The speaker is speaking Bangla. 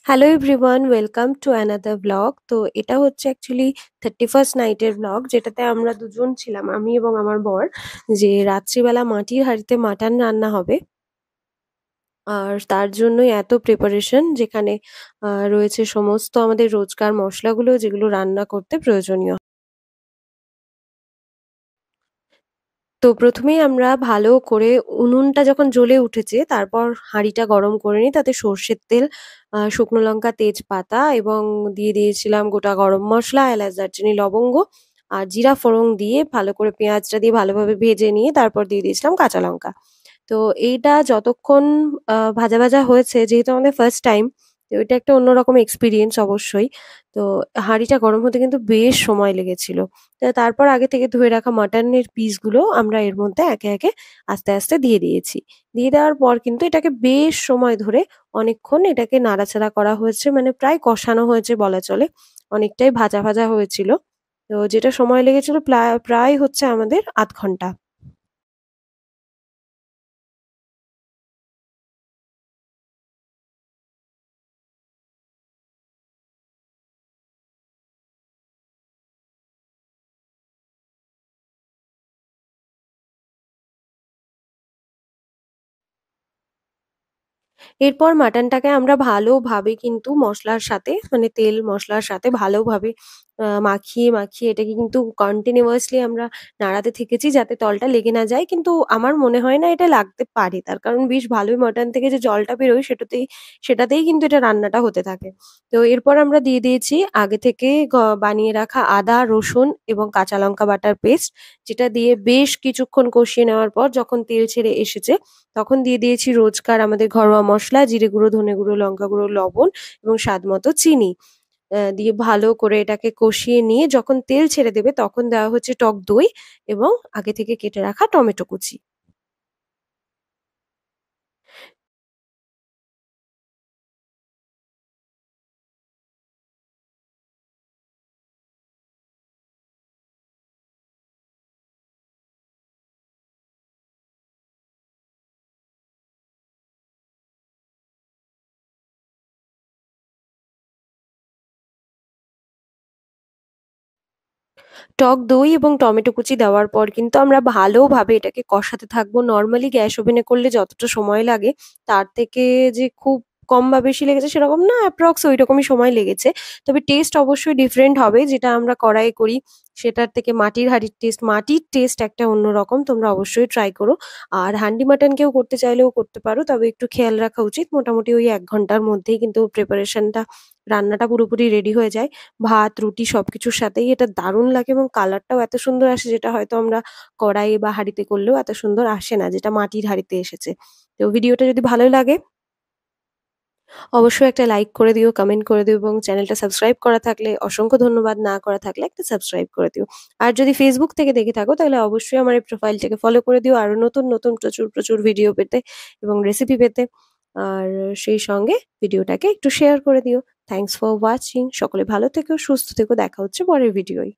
Hello everyone, welcome to another blog. তো এটা হচ্ছে অ্যাকচুয়ালি 31st নাইটের ব্লগ, যেটাতে আমরা দুজন ছিলাম, আমি এবং আমার বর। যে রাত্রিবেলা মাটির হাঁড়িতে মাটন রান্না হবে, আর তার জন্যই এত প্রিপারেশন, যেখানে রয়েছে সমস্ত আমাদের রোজকার মশলাগুলো যেগুলো রান্না করতে প্রয়োজনীয়। তো প্রথমেই আমরা ভালো করে উনুনটা যখন জ্বলে উঠেছে, তারপর হাঁড়িটা গরম করে নিই, তাতে সর্ষের তেল, শুকনো লঙ্কা, তেজপাতা এবং দিয়ে দিয়েছিলাম গোটা গরম মশলা, এলাচ, দারচিনি, লবঙ্গ আর জিরা ফোড়ন দিয়ে ভালো করে পেঁয়াজটা দিয়ে ভালোভাবে ভেজে নিয়ে তারপর দিয়ে দিয়েছিলাম কাঁচা লঙ্কা। তো এইটা যতক্ষণ ভাজা ভাজা হয়েছে, যেহেতু আমাদের ফার্স্ট টাইম, তো এটা একটা অন্যরকম এক্সপিরিয়েন্স অবশ্যই। তো হাঁড়িটা গরম হতে কিন্তু বেশ সময় লেগেছিল। তো তারপর আগে থেকে ধুয়ে রাখা মাটনের পিসগুলো আমরা এর মধ্যে একে একে আস্তে আস্তে দিয়ে দিয়েছি। দিয়ে দেওয়ার পর কিন্তু এটাকে বেশ সময় ধরে অনেকক্ষণ এটাকে নাড়াচাড়া করা হয়েছে, মানে প্রায় কষানো হয়েছে বলা চলে। অনেকটাই ভাজা ভাজা হয়েছিল। তো যেটা সময় লেগেছিল প্রায় প্রায় হচ্ছে আমাদের ০.৫ ঘন্টা। এরপর মাটনটাকে আমরা ভালোভাবে কিন্তু মসলার সাথে, মানে তেল মশলার সাথে ভালোভাবে মাখিয়ে মাখিয়ে এটাকে কিন্তু কন্টিনিউয়াসলি আমরা নাড়াতে থেকেছি, যাতে তলটা লেগে না যায়। কিন্তু আমার মনে হয় না এটা লাগতে পারে, তার কারণ বেশ ভালোই মাটন থেকে যে জলটা বেরোয় সেটাতেই কিন্তু এটা রান্নাটা হতে থাকে। তো এরপর আমরা দিয়ে দিয়েছি আগে থেকে বানিয়ে রাখা আদা, রসুন এবং কাঁচা লঙ্কা বাটার পেস্ট, যেটা দিয়ে বেশ কিছুক্ষণ কষিয়ে নেওয়ার পর যখন তেল ছেড়ে এসেছে, তখন দিয়ে দিয়েছি রোজকার আমাদের ঘরোয়া মসলা, জিরে গুঁড়ো, ধনে গুঁড়ো, লঙ্কা গুঁড়ো, লবণ এবং স্বাদ মতো চিনি। দিয়ে ভালো করে এটাকে কষিয়ে নিয়ে যখন তেল ছেড়ে দেবে, তখন দেওয়া হচ্ছে টক দই এবং আগে থেকে কেটে রাখা টমেটো কুচি। টক দই এবং টমেটো কুচি দেওয়ার পর কিন্তু আমরা ভালোভাবে এটাকে কষাতে থাকবো। নরমালি গ্যাস ওভেনে করলে যতটা সময় লাগে, তার থেকে যে খুব কম বা বেশি লেগেছে সেরকম না, অ্যাপ্রক্স ওইরকমই সময় লেগেছে। তবে টেস্ট অবশ্যই ডিফারেন্ট হবে, যেটা আমরা কড়াইয়ে করি সেটার থেকে মাটির টেস্ট একটা অন্যরকম। তোমরা অবশ্যই ট্রাই করো। আর হান্ডি মাটন কেউ করতে চাইলেও করতে পারো। তবে একটু খেয়াল রাখা উচিত, মোটামুটি ওই ১ ঘন্টার মধ্যেই কিন্তু রান্নাটা পুরোপুরি রেডি হয়ে যায়। ভাত, রুটি সবকিছুর সাথেই এটা দারুণ লাগে এবং কালারটাও এত সুন্দর আসে, যেটা হয়তো আমরা কড়াইয়ে বা হাঁড়িতে করলেও এত সুন্দর আসে না, যেটা মাটির হাঁড়িতে এসেছে। তো ভিডিওটা যদি ভালো লাগে, অবশ্যই একটা লাইক করে দিও, কমেন্ট করে দিও এবং চ্যানেলটা সাবস্ক্রাইব করা থাকলে অসংখ্য ধন্যবাদ, না করা থাকলে একটা সাবস্ক্রাইব করে দিও। আর যদি Facebook থেকে দেখে থাকো, তাহলে অবশ্যই আমার এই প্রোফাইলটাকে ফলো করে দিও আরো নতুন নতুন প্রচুর ভিডিও পেতে এবং রেসিপি পেতে। আর সেই সঙ্গে ভিডিওটাকে একটু শেয়ার করে দিও। Thanks for watching. সকলে ভালো থেকো, সুস্থ থেকো। দেখা হচ্ছে পরের ভিডিওয়।